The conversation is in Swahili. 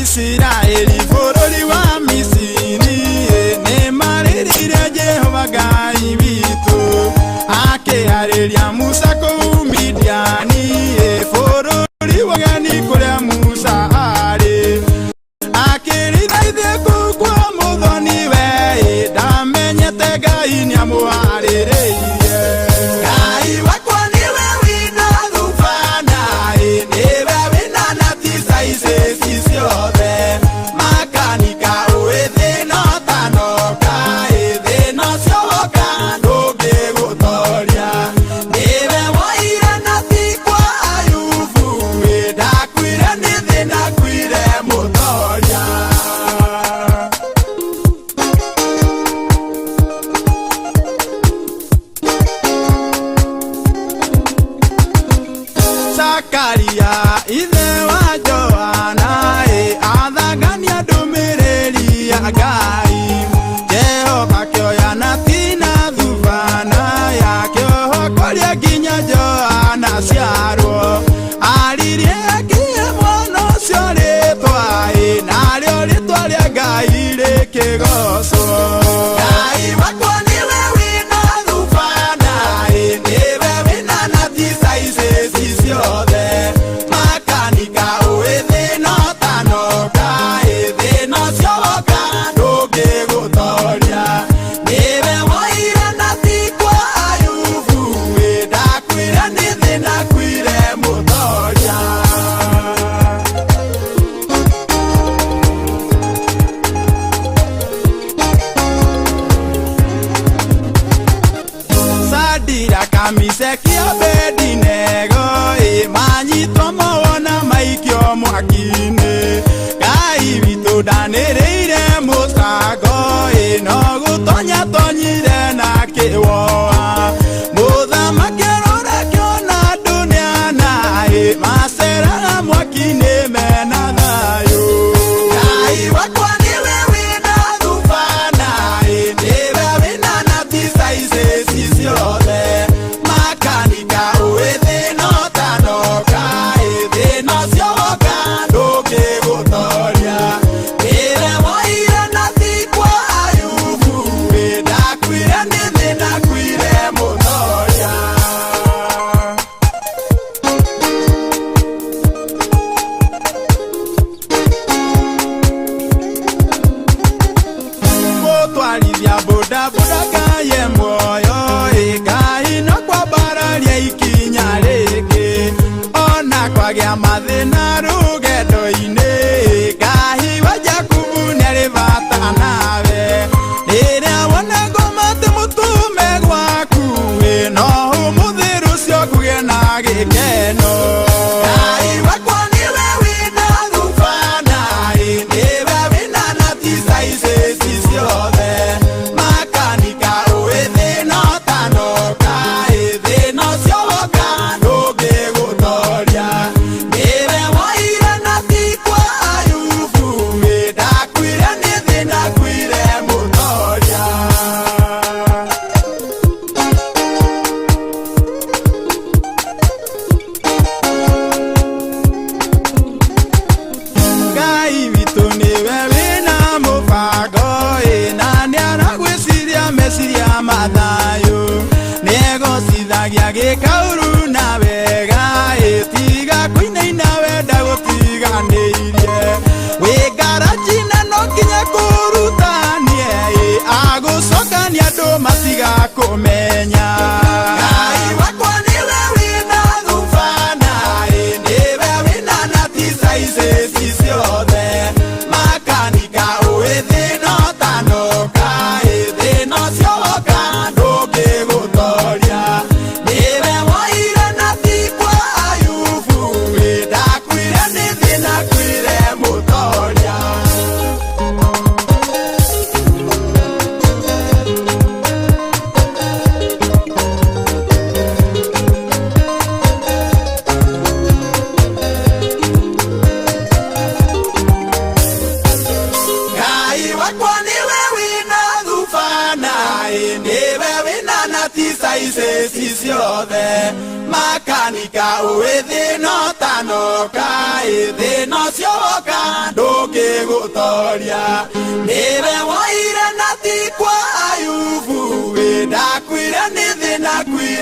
Israeli bũrũri wa Misiri nĩ marĩrĩire Jehova Ngai witũ akĩharĩria Musa kũu Midiani bũrũri wa ũgeni kũrĩa Musa arĩ akĩrĩithaithia kũu kwa mũthoni we ndamenyete Ngai nĩamũharĩrĩirie. Ngai wakwa nĩwe wĩna thubana nĩwe wĩna nati ici ciothe makanika ũĩ thĩna ũtanoka thĩna ũcio woka ndũngĩgũtoria nĩwe woire nati kwa Ayubu ndakuire nĩ thĩna kuire mũtoria. Zakaria ithe wa Johana athangania ndũmĩrĩri ya Ngai Jehova akĩoya nati na thubana yakĩohokoria nginya Johana ciarwo aririe nginya mwana ũcio rĩtwa narĩo rĩtwa rĩa Ngai rĩkĩgocwo. Ngai wakwa nĩwe wĩna thubana nĩwe wĩna nati ici ciothe makanika ũĩ thĩna ũtanoka thĩna ũcio woka ndũngĩgũtoria nĩwe woire nati kwa Ayubu ndakuire nĩ thĩna kuire mũtoria. Shadiraka Meshaki Abedinego manyitwo mawona maikio mwaki-inĩ Ngai witũ ndanĩrĩire mũcango no gũtonya tonyire na kĩwoa mũthamaki arora kĩona andũ nĩana maceraga mwaki-inĩ mena thayũ. Ngai wakwa nĩwe wĩna thubana nĩwe wĩna nati ici ciothe makanika ũĩ thĩna ũtanoka thĩna ũcio woka ndũngĩgũtoria nĩwe woire nati kwa Ayubu ndakuire nĩ thĩna kuire mũtoria. Mũtwarithia bodaboda Ngai muoyo Ngai no kwambararia ikinya rĩngĩ ona kwagĩa mathĩna rũgendo-inĩ Ngai wa Jakubu nĩarĩ bata nawe rĩrĩa wona ngoma atĩ mũtũme gwaku no ũmũthĩ rũciũ kũgĩe na gĩkeno. Ngai wakwa nĩwe wĩna thubana nĩwe wĩna nati ici ciothe makanika ũĩ thĩna ũtanoka thĩna ũcio woka ndũngĩgũtoria nĩwe woire nati kwa Ayubu ndakuire nĩ thĩna kuire mũtoria. Ngai witũ nĩwe wĩna mũbango na nĩaragwĩciria meciria mathayũ nĩegocithagia gĩkaũru na wega tiga kũinaina wenda gũtiganĩirie wĩ ngaraji na no nginya kũrutanie agũcokania andũ matigakũmenya. Ngai wakwa nĩwe wĩna thubana nĩwe wĩna nati ici ciothe makanika ũĩ thĩna ũtanoka thĩna ũcio woka ndũngĩgũtoria nĩwe woire nati kwa Ayubu ndakuire nĩ thĩna kuire mũtoria. Ngai wakwa nĩwe wĩna thubana nĩwe wĩna nati ici ciothe makanika ũĩ thĩna ũtanoka thĩna ũcio woka ndũngĩ tũkĩgũtoria nĩwe